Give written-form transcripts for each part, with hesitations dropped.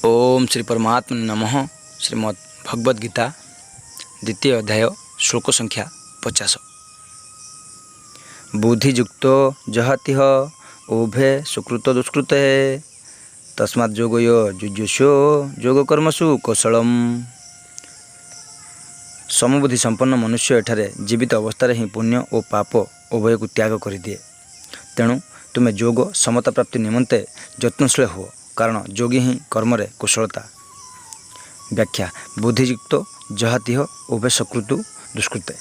ओम श्री परमात्मने नमः। श्रीमद् भगवद गीता द्वितीय अध्याय श्लोक संख्या 50। बुद्धियुक्तो जहतिह उभे सुकृत दुष्कृते तस्मात् योगयो जुजुषो योगकर्मसु कौशलम। समबुद्धि संपन्न मनुष्य एठारे जीवित अवस्था ही पुण्य और पाप उभय को त्याग करदिए। तेणु तुमे योग समता प्राप्ति निमंते यत्नशील हो, कारण योगी ही कर्म कुशलता। व्याख्या बुद्धियुक्त जहातिह उभय सकृतु दुष्कृते।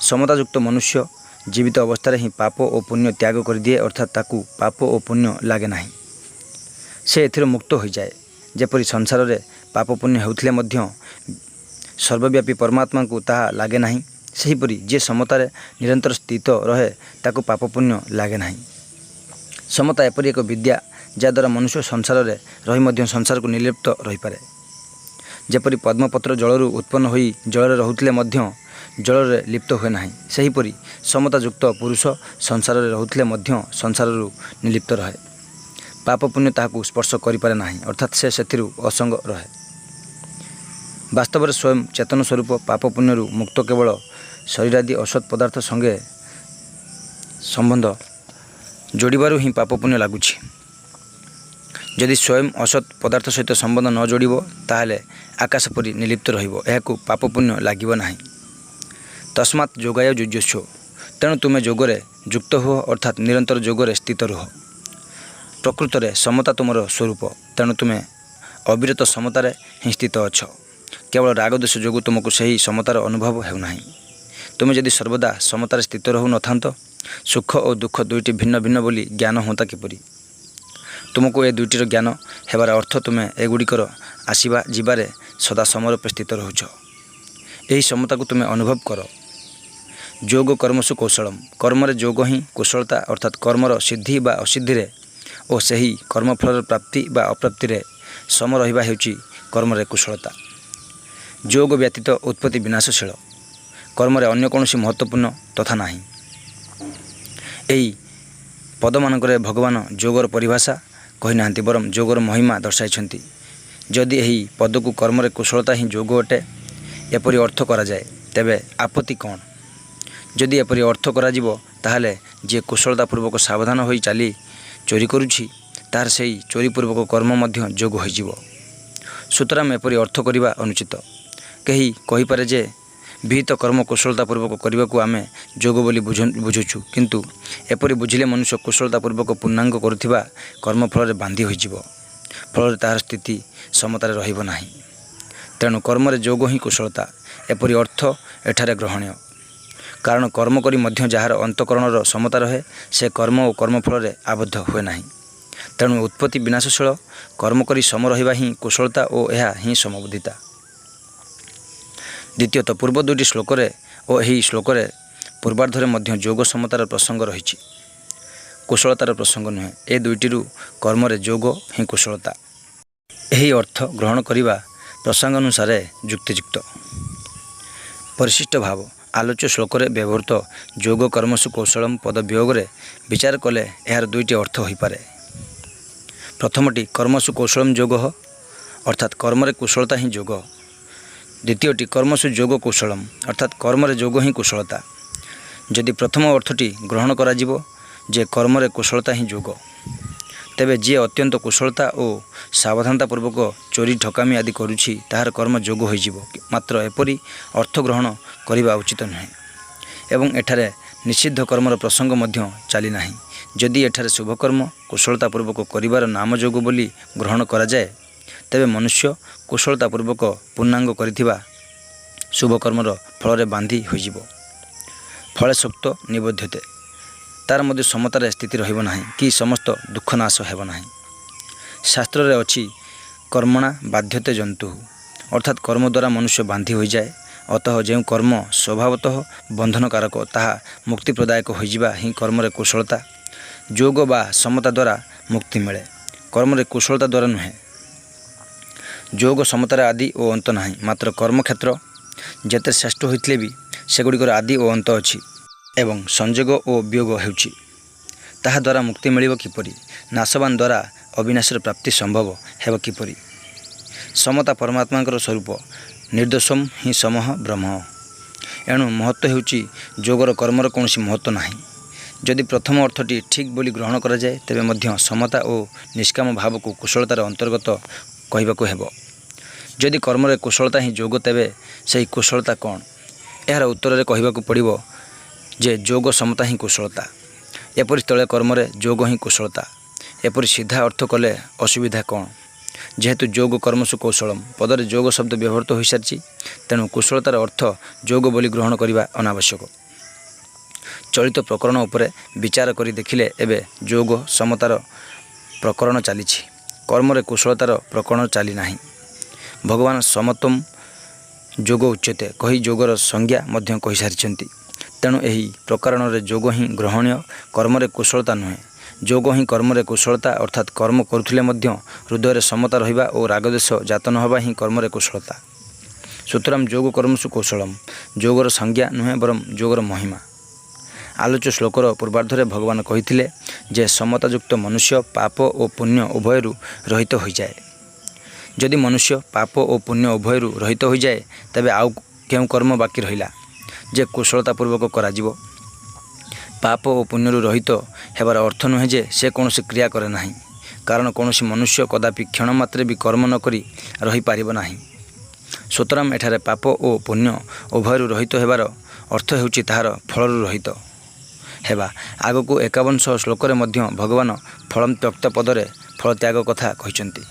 समतायुक्त मनुष्य जीवित अवस्था ही पाप और पुण्य त्याग कर दिए, अर्थात ताकू पाप और पुण्य लगे ना, से एथिर मुक्त हो जाए। जेपरि संसार में पाप पुण्य होउथिले मध्य सर्वव्यापी परमात्मा को ताहा लगे ना, सेहीपरि जे समतार निरंतर स्थित रहे ताकू पाप पुण्य लगे ना। समता एपरि एक विद्या जद्वारा मनुष्य संसार में रही मध्य संसार को निर्लिप्त रही पारे। जेपरि पद्मपत्र जलरू उत्पन्न होई जल रहुथिले मध्य जल रे लिप्त हुए ना, सेहीपरि समतायुक्त पुरुष संसार में रहुथिले मध्य संसार निर्लिप्त रहे। पाप पुण्य ताहाकू स्पर्श करि पारे नाही, अर्थात से सेथिरु असंग रहे। वास्तव में स्वयं चेतन स्वरूप पाप पुण्यरु मुक्त केवल शरीरादि असत पदार्थ संगे संबंध जोड़बारु ही पाप पुण्य लगुछि। यदि स्वयं असत पदार्थ सहित संबंध न जोड़ब ताहले आकाश परि निर्लिप्त रहिबो, एहाकू पाप पुण्य लागिबो नाही। तस्मात् योगाय जुजुषो, तेणु तुमे योगरे युक्त हो, अर्थात निरंतर योगरे स्थित रुह। प्रकृत में समता तुमर स्वरूप, तेणु तुमे अविरत समतार ही स्थित अछ। केवल रागद्वेष जोगु तुमको सही समतार अनुभव हेउ नाही। तुमे यदि सर्वदा समतार स्थित रहु नथांत, सुख और दुख दुईटी भिन्न भिन्न बोली ज्ञान होता किपरि? तुमको ए दुईटीर ज्ञान हेबार अर्थ तुमे एगुड़िकर आसवा जीवारे सदा समरूपे स्थित रहुछ। यही समता को तुमे अनुभव कर। योग कर्मसु कौशलम, कर्म योग ही कुशलता, अर्थात कर्मर सिद्धि बा असिद्धि रे और सही कर्मफल प्राप्ति बा अप्राप्ति रे सम रहिबा हेउची कर्म कुशलता। योग व्यतीत उत्पत्ति विनाशशील, कर्म अन्य कौनसी महत्वपूर्ण तथा नाही। यही पद मानकरे भगवान योगर परिभाषा कही नांती, बरम योगर महिमा दर्शाई। जदि यही पद को कर्म कुशलता ही योग अटे एपरि अर्थ करा जाए तेबे आपत्ति कौन? जदि एपरि अर्थ करा जिवो ताहले जे कुशलतापूर्वक सावधान होई चाली चोरी करुछि तार सेही चोरीपूर्वक कर्म मध्य योग हो जिवो। सुतरां एपरि अर्थ करिबा अनुचित। कही कही पारे जे विहित कर्म कुशलतापूर्वक करने को आमे योग बोली बुझुछु, किंतु एपरि बुझिले मनुष्य कुशलतापूर्वक पूर्णांग करुथिबा कर्मफल बांधी होइजिवो, फल तार स्थिति समतार रहिबो नाही। तेणु कर्म योग ही कुशलता, एपरि अर्थ एठारे ग्रहणीय। कारण कर्म करी मध्य जार अंतकरणर समता रहे से कर्म और कर्मफल आबद्ध हुए नाही। तेणु उत्पत्ति विनाशशील कर्म करी सम रहिबा ही कुशलता और यह ही समबुद्धिता। द्वितीयतः पूर्व दुईटी श्लोक और यही श्लोक पूर्वार्धरे मध्य योग समतार प्रसंग रही, कुशलतार प्रसंग नुहे। ए दुईटिरु कर्म योग ही कुशलता, यही अर्थ ग्रहण करने प्रसंग अनुसार युक्तियुक्त। परिशिष्ट भाव आलोच्य श्लोक व्यवहृत योग कर्मसु कौशलम पद वियोग विचार कले यार दुईटी अर्थ हो पारे। प्रथमटी कर्मसु कौशलम योग, अर्थात कर्म कुशलता ही योग। द्वितीयटी कर्मसु योग कौशलम, अर्थात कर्म योग ही कुशलता। यदि प्रथम अर्थटी ग्रहण करा जिवो जे कर्म कुशलता ही योग, तेबे जे अत्यंत कुशलता और सावधानतापूर्वक चोरी ठकामी आदि करुछि ताहार कर्म योग हो जिवो। मात्र एपरि अर्थ ग्रहण करिबा उचित नुहे। एवं एठारे निषिद्ध कर्मर प्रसंग मध्य चली नाही। जदि एठारे शुभकर्म कुशलतापूर्वक करिबार नाम योग बोली ग्रहण करा जाए तेबे मनुष्य कुशलतापूर्वक पूर्णांग करिथिबा शुभकर्मर फल बांधी होइजिवो। फले शक्त निबध्यते, तार मध्य समतार स्थिति रहिबो नाही कि समस्त दुख नाश हेबो नाही। शास्त्र रे अछि कर्मणा बाध्यते जंतु, अर्थात कर्म द्वारा मनुष्य बांधी हो जाए। अतः जो कर्म स्वभावतः बंधनकारक ताहा मुक्ति प्रदायक होइजिबा ही कर्म कुशलता। योग बा समता द्वारा मुक्ति मिले, कर्म कुशलता द्वारा नुहे। योग समतार आदि और अंत नाही, मात्र कर्मक्षेत्र जेते श्रेष्ठ होइथिले भी सेगुड़िकर आदि और अंत अछि। एवं संयोग और वियोग हेउछि, ताहा द्वारा मुक्ति मिलिब किपरि? नाशवान द्वारा ଅବିନାଶର ପ୍ରାପ୍ତି ସମ୍ଭବ ହେବ କିପରି? ସମତା ପରମାତ୍ମାଙ୍କର ସ୍ୱରୂପ, ନିର୍ଦ୍ଦୋଷମ୍ ହିଁ ସମଃ ବ୍ରହ୍ମ। ଏଣୁ ମହତ୍ତ୍ୱ ହେଉଛି ଯୋଗର କର୍ମର କୌଣସି ମହତ୍ତ୍ୱ ନାହିଁ। ଯଦି ପ୍ରଥମ ଅର୍ଥଟି ଠିକ୍ ବୋଲି ଗ୍ରହଣ କରାଯାଏ ତେବେ ମଧ୍ୟ ସମତା ଓ ନିଷ୍କାମ ଭାବକୁ କୁଶଳତାର ଅନ୍ତର୍ଗତ କହିବାକୁ ହେବ। ଯଦି କର୍ମରେ କୁଶଳତା ହିଁ ଯୋଗ ତେବେ ସେହି କୁଶଳତା କ'ଣ? ଏହାର ଉତ୍ତରରେ କହିବାକୁ ପଡ଼ିବ ଯେ ଯୋଗ ସମତା ହିଁ କୁଶଳତା। ଏପରି ସ୍ଥଳେ କର୍ମରେ ଯୋଗ ହିଁ କୁଶଳତା। ଏପରି ସିଧା ଅର୍ଥ କଲେ ଅସୁବିଧା କ'ଣ? ଯେହେତୁ ଯୋଗ କର୍ମସୁ କୌଶଳମ୍ ପଦରେ ଯୋଗ ଶବ୍ଦ ବ୍ୟବହୃତ ହୋଇସାରିଛି, ତେଣୁ କୁଶଳତାର ଅର୍ଥ ଯୋଗ ବୋଲି ଗ୍ରହଣ କରିବା ଅନାବଶ୍ୟକ। ଚଳିତ ପ୍ରକରଣ ଉପରେ ବିଚାର କରି ଦେଖିଲେ ଏବେ ଯୋଗ ସମତାର ପ୍ରକରଣ ଚାଲିଛି, କର୍ମରେ କୁଶଳତାର ପ୍ରକରଣ ଚାଲିନାହିଁ। ଭଗବାନ ସମତ୍ୱମ୍ ଯୋଗ ଉଚ୍ୟତେ କହି ଯୋଗର ସଂଜ୍ଞା ମଧ୍ୟ କହିସାରିଛନ୍ତି। ତେଣୁ ଏହି ପ୍ରକରଣରେ ଯୋଗ ହିଁ ଗ୍ରହଣୀୟ, କର୍ମରେ କୁଶଳତା ନୁହେଁ। ଯୋଗ ହିଁ କର୍ମରେ କୁଶଳତା, ଅର୍ଥାତ୍ କର୍ମ କରୁଥିଲେ ମଧ୍ୟ ହୃଦୟରେ ସମତା ରହିବା ଓ ରାଗଦ୍ୱେଷ ଜାତ ନ ହେବା ହିଁ କର୍ମରେ କୁଶଳତା। ସୁତରାଂ ଯୋଗ କର୍ମସୁ କୌଶଳମ୍ ଯୋଗର ସଂଜ୍ଞା ନୁହେଁ ବରଂ ଯୋଗର ମହିମା। ଆଲୋଚ୍ୟ ଶ୍ଲୋକର ପୂର୍ବାର୍ଦ୍ଧରେ ଭଗବାନ କହିଥିଲେ ଯେ ସମତାଯୁକ୍ତ ମନୁଷ୍ୟ ପାପ ଓ ପୁଣ୍ୟ ଉଭୟରୁ ରହିତ ହୋଇଯାଏ। ଯଦି ମନୁଷ୍ୟ ପାପ ଓ ପୁଣ୍ୟ ଉଭୟରୁ ରହିତ ହୋଇଯାଏ ତେବେ ଆଉ କେଉଁ କର୍ମ ବାକି ରହିଲା ଯେ କୁଶଳତାପୂର୍ବକ କରାଯିବ? ପାପ ଓ ପୁଣ୍ୟରୁ ରହିତ ହେବାର ଅର୍ଥ ନୁହେଁ ଯେ ସେ କୌଣସି କ୍ରିୟା କରେ ନାହିଁ, କାରଣ କୌଣସି ମନୁଷ୍ୟ କଦାପି କ୍ଷଣ ମାତ୍ରେ ବି କର୍ମ ନ କରି ରହିପାରିବ ନାହିଁ। ସୁତରାଂ ଏଠାରେ ପାପ ଓ ପୁଣ୍ୟ ଉଭୟରୁ ରହିତ ହେବାର ଅର୍ଥ ହେଉଛି ତାହାର ଫଳରୁ ରହିତ ହେବା। ଆଗକୁ 51ଶହ ଶ୍ଲୋକରେ ମଧ୍ୟ ଭଗବାନ ଫଳମ୍ ତ୍ୟକ୍ତ ପଦରେ ଫଳତ୍ୟାଗ କଥା କହିଛନ୍ତି।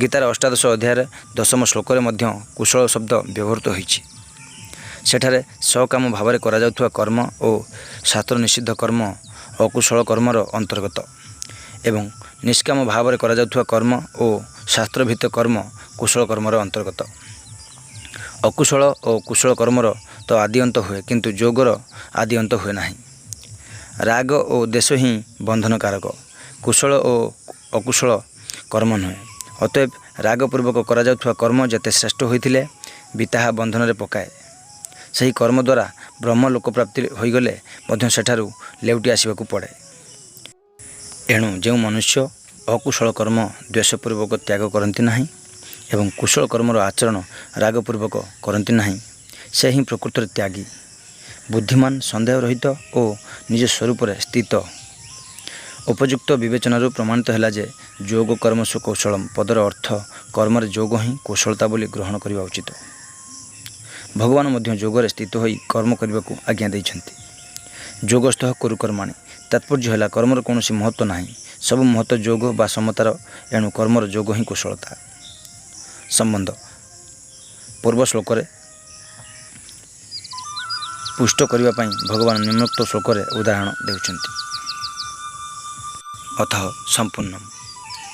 ଗୀତାର ଅଷ୍ଟାଦଶ ଅଧ୍ୟାୟରେ 10ମ ଶ୍ଲୋକରେ ମଧ୍ୟ କୁଶଳ ଶବ୍ଦ ବ୍ୟବହୃତ ହୋଇଛି। ସେଠାରେ ସକାମ ଭାବରେ କରାଯାଉଥିବା କର୍ମ ଓ ଶାସ୍ତ୍ର ନିଷିଦ୍ଧ କର୍ମ ଅକୁଶଳ କର୍ମର ଅନ୍ତର୍ଗତ ଏବଂ ନିଷ୍କାମ ଭାବରେ କରାଯାଉଥିବା କର୍ମ ଓ ଶାସ୍ତ୍ରଭିତ୍ତ କର୍ମ କୁଶଳ କର୍ମର ଅନ୍ତର୍ଗତ। ଅକୁଶଳ ଓ କୁଶଳ କର୍ମର ତ ଆଦି ଅନ୍ତ ହୁଏ, କିନ୍ତୁ ଯୋଗର ଆଦି ଅନ୍ତ ହୁଏ ନାହିଁ। ରାଗ ଓ ଦେଶ ହିଁ ବନ୍ଧନକାରକ, କୁଶଳ ଓ ଅକୁଶଳ କର୍ମ ନୁହେଁ। ଅତଏବ ରାଗପୂର୍ବକ କରାଯାଉଥିବା କର୍ମ ଯେତେ ଶ୍ରେଷ୍ଠ ହୋଇଥିଲେ ବି ତାହା ବନ୍ଧନରେ ପକାଏ। ସେହି କର୍ମ ଦ୍ୱାରା ବ୍ରହ୍ମ ଲୋକପ୍ରାପ୍ତି ହୋଇଗଲେ ମଧ୍ୟ ସେଠାରୁ ଲେଉଟି ଆସିବାକୁ ପଡ଼େ। ଏଣୁ ଯେଉଁ ମନୁଷ୍ୟ ଅକୁଶଳ କର୍ମ ଦ୍ୱେଷପୂର୍ବକ ତ୍ୟାଗ କରନ୍ତି ନାହିଁ ଏବଂ କୁଶଳ କର୍ମର ଆଚରଣ ରାଗପୂର୍ବକ କରନ୍ତି ନାହିଁ, ସେ ହିଁ ପ୍ରକୃତରେ ତ୍ୟାଗୀ, ବୁଦ୍ଧିମାନ, ସନ୍ଦେହ ରହିତ ଓ ନିଜ ସ୍ୱରୂପରେ ସ୍ଥିତ। ଉପଯୁକ୍ତ ବିବେଚନାରୁ ପ୍ରମାଣିତ ହେଲା ଯେ ଯୋଗ କର୍ମସୁ କୌଶଳମ୍ ପଦର ଅର୍ଥ କର୍ମରେ ଯୋଗ ହିଁ କୁଶଳତା ବୋଲି ଗ୍ରହଣ କରିବା ଉଚିତ। ଭଗବାନ ମଧ୍ୟ ଯୋଗରେ ସ୍ଥିତ ହୋଇ କର୍ମ କରିବାକୁ ଆଜ୍ଞା ଦେଇଛନ୍ତି। ଯୋଗସ୍ଥଃ କୁରୁ କର୍ମାଣି ତାତ୍ପର୍ଯ୍ୟ ହେଲା କର୍ମର କୌଣସି ମହତ୍ତ୍ୱ ନାହିଁ, ସବୁ ମହତ୍ତ୍ୱ ଯୋଗ ବା ସମତାର। ଏଣୁ କର୍ମର ଯୋଗ ହିଁ କୁଶଳତା। ସମ୍ବନ୍ଧ ପୂର୍ବ ଶ୍ଲୋକରେ ପୁଷ୍ଟ କରିବା ପାଇଁ ଭଗବାନ ନିମ୍ନୋକ୍ତ ଶ୍ଲୋକରେ ଉଦାହରଣ ଦେଉଛନ୍ତି। ଅତଃ ସମ୍ପୂର୍ଣ୍ଣମ୍।